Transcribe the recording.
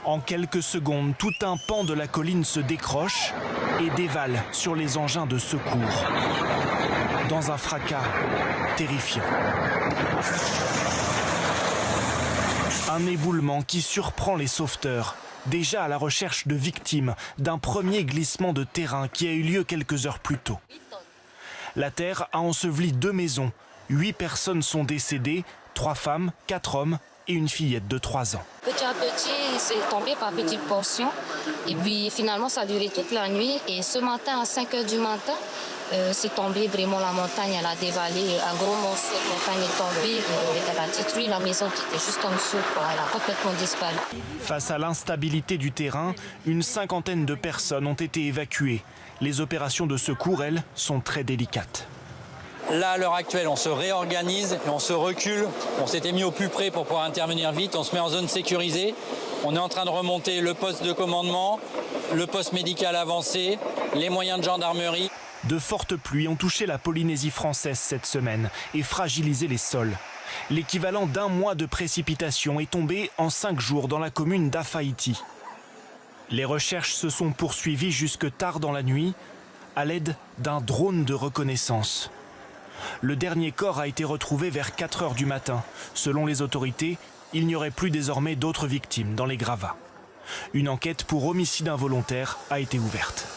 En quelques secondes, tout un pan de la colline se décroche et dévale sur les engins de secours. Dans un fracas terrifiant. Un éboulement qui surprend les sauveteurs, déjà à la recherche de victimes d'un premier glissement de terrain qui a eu lieu quelques heures plus tôt. La terre a enseveli 2 maisons. 8 personnes sont décédées, 3 femmes, 4 hommes et une fillette de 3 ans. Petit à petit, c'est tombé par petites portions. Et puis finalement, ça a duré toute la nuit. Et ce matin, à 5 h du matin, c'est tombé vraiment la montagne. Elle a dévalé. Un gros morceau de montagne est tombé. Elle a détruit la maison qui était juste en dessous. Elle a complètement disparu. Face à l'instabilité du terrain, une 50aine de personnes ont été évacuées. Les opérations de secours, elles, sont très délicates. Là, à l'heure actuelle, on se réorganise et on se recule. On s'était mis au plus près pour pouvoir intervenir vite. On se met en zone sécurisée. On est en train de remonter le poste de commandement, le poste médical avancé, les moyens de gendarmerie. De fortes pluies ont touché la Polynésie française cette semaine et fragilisé les sols. L'équivalent d'1 mois de précipitations est tombé en 5 jours dans la commune d'Afaïti. Les recherches se sont poursuivies jusque tard dans la nuit à l'aide d'un drone de reconnaissance. Le dernier corps a été retrouvé vers 4 h du matin. Selon les autorités, il n'y aurait plus désormais d'autres victimes dans les gravats. Une enquête pour homicide involontaire a été ouverte.